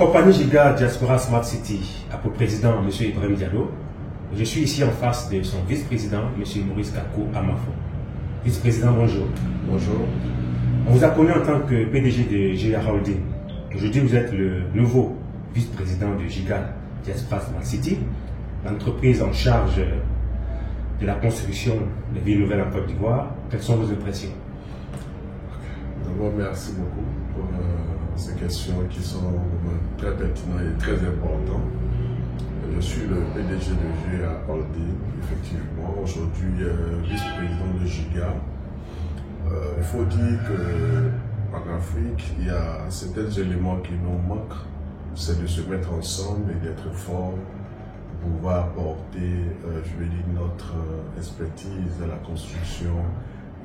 compagnie Giga Diaspora Smart City a pour président M. Ibrahim Diallo. Je suis ici en face de son vice-président, M. Maurice Kakou Amafo. Vice-président, bonjour. Bonjour. On vous a connu en tant que PDG de GIA Holding. Aujourd'hui, vous êtes le nouveau vice-président de Giga Diaspora Smart City, l'entreprise en charge de la construction des villes nouvelles en Côte d'Ivoire. Quelles sont vos impressions? D'abord, merci beaucoup pour ces questions qui sont très pertinentes et très importantes. Je suis le PDG de GIA Holding, effectivement, aujourd'hui vice-président de Giga. Il faut dire qu'en Afrique, il y a certains éléments qui nous manquent, c'est de se mettre ensemble et d'être fort pour pouvoir apporter, notre expertise à la construction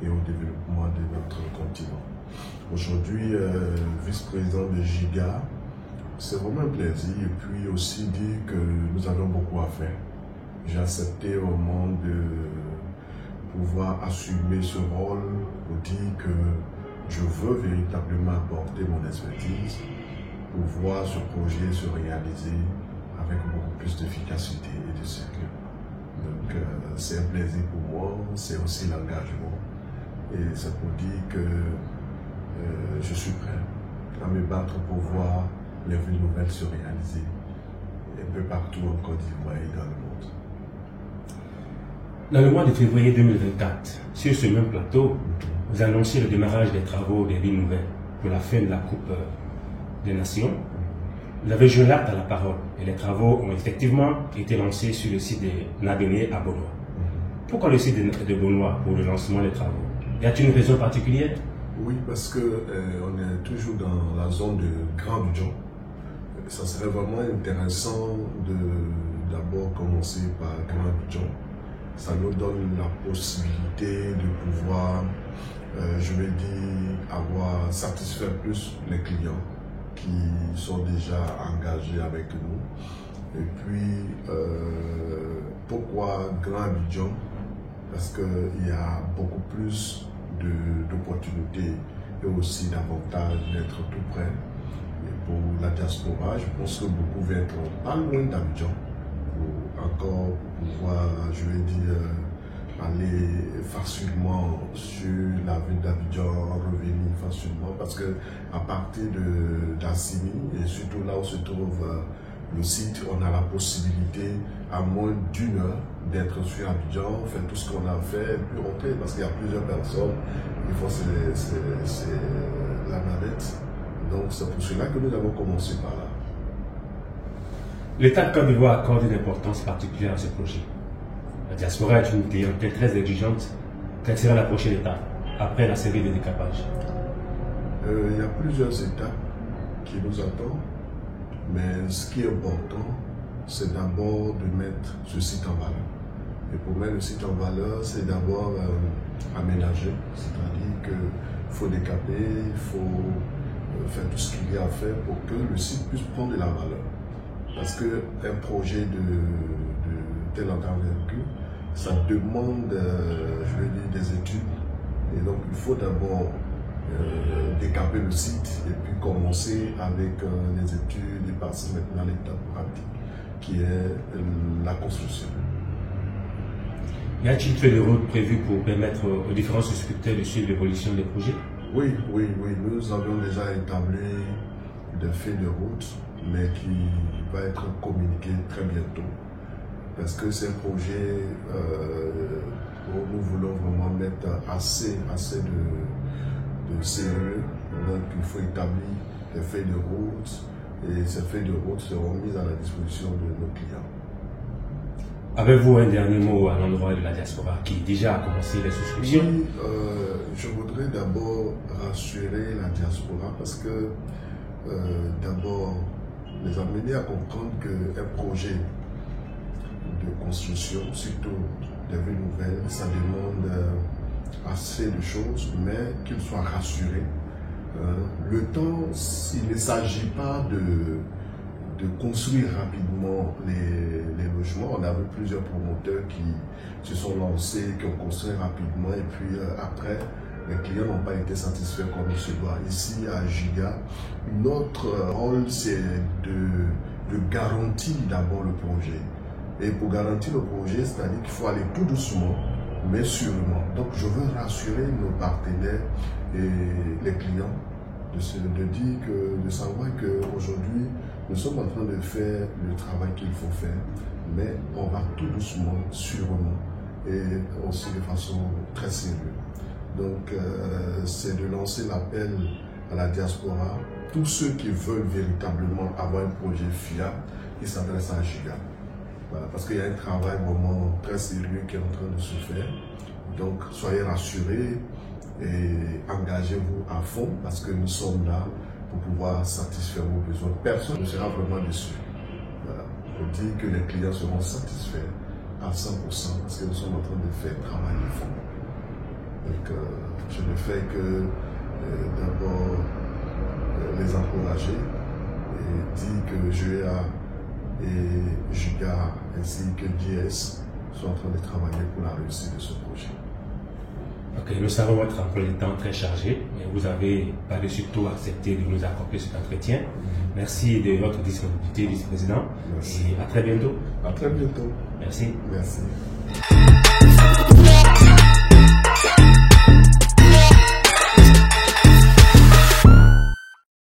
et au développement de notre continent. Aujourd'hui, vice-président de Giga, c'est vraiment un plaisir et puis aussi dire que nous avons beaucoup à faire. J'ai accepté au moment de pouvoir assumer ce rôle pour dire que je veux véritablement apporter mon expertise pour voir ce projet se réaliser avec beaucoup plus d'efficacité et de sérieux. Donc c'est un plaisir pour moi, c'est aussi l'engagement et c'est pour dire que je suis prêt à me battre pour voir les villes nouvelles se réaliser un peu partout en Côte d'Ivoire et dans le monde. Dans le mois de février 2024, sur ce même plateau, vous annoncez le démarrage des travaux des villes nouvelles pour la fin de la Coupe des Nations. Vous avez joué l'acte à la parole et les travaux ont effectivement été lancés sur le site de Nabéné à Benoît. Pourquoi le site de Benoît pour le lancement des travaux? Y a-t-il une raison particulière? Oui, parce qu'on est toujours dans la zone de Grand Abidjan. Ça serait vraiment intéressant de d'abord commencer par Grand Abidjan. Ça nous donne la possibilité de pouvoir, avoir satisfait plus les clients qui sont déjà engagés avec nous. Et puis, pourquoi Grand Abidjan? Parce qu'il y a beaucoup plus d'opportunités et aussi d'avantages d'être tout près. Et pour la diaspora, je pense que beaucoup vont être pas loin d'Abidjan pour encore pouvoir, aller facilement sur la ville d'Abidjan, revenir facilement parce que à partir d'Assimi et surtout là où se trouve le site, on a la possibilité à moins d'une heure d'être sur Abidjan, faire tout ce qu'on a fait et puis rentrer parce qu'il y a plusieurs personnes. Il faut c'est la navette. Donc c'est pour cela que nous avons commencé par là. L'État de Côte d'Ivoire accorde une importance particulière à ce projet. La diaspora est une clientèle très exigeante. Quelle sera la prochaine étape après la série de décapages? Il y a plusieurs étapes qui nous attendent. Mais ce qui est important, c'est d'abord de mettre ce site en valeur. Et pour mettre le site en valeur, c'est d'abord aménager. C'est-à-dire qu'il faut décaper, il faut faire tout ce qu'il y a à faire pour que le site puisse prendre de la valeur. Parce qu'un projet de telle envergure, ça demande, des études. Et donc, il faut d'abord décaper le site et puis commencer avec les études et passer maintenant à l'étape pratique qui est la construction. Y a-t-il une feuille de route prévue pour permettre aux différents souscripteurs de suivre l'évolution des projets? Oui, nous avons déjà établi des feuilles de route, mais qui va être communiqué très bientôt. Parce que c'est un projet où nous voulons vraiment mettre assez de sérieux. Donc il faut établir des feuilles de route et ces feuilles de route seront mises à la disposition de nos clients. Avez-vous un dernier mot à l'endroit de la diaspora qui déjà a commencé les souscriptions? Oui, je voudrais d'abord rassurer la diaspora parce que d'abord les amener à comprendre qu'un projet de construction, surtout des villes nouvelles, ça demande assez de choses, mais qu'ils soient rassurés. Le temps, il ne s'agit pas de construire rapidement les logements. On a vu plusieurs promoteurs qui se sont lancés, qui ont construit rapidement et puis après, les clients n'ont pas été satisfaits comme il se doit. Ici, à Giga, notre rôle, c'est de garantir d'abord le projet. Et pour garantir le projet, c'est-à-dire qu'il faut aller tout doucement, mais sûrement. Donc, je veux rassurer nos partenaires et les clients de savoir qu'aujourd'hui, nous sommes en train de faire le travail qu'il faut faire, mais on va tout doucement, sûrement, et aussi de façon très sérieuse. Donc, c'est de lancer l'appel à la diaspora. Tous ceux qui veulent véritablement avoir un projet fiable, ils s'adressent à Giga. Voilà, parce qu'il y a un travail vraiment très sérieux qui est en train de se faire. Donc, soyez rassurés et engagez-vous à fond parce que nous sommes là pour pouvoir satisfaire vos besoins. Personne ne sera vraiment déçu. Voilà. Je dis que les clients seront satisfaits à 100% parce que nous sommes en train de faire un travail de fond. Donc, je ne fais que d'abord les encourager et dire que GEA et Giga ainsi que JS sont en train de travailler pour la réussite de ce projet. Ok, nous savons votre emploi du temps très chargé, mais vous avez par-dessus tout accepté de nous accorder cet entretien. Merci de votre disponibilité, vice-président. Merci. Et à très bientôt. À très bientôt. Merci. Merci.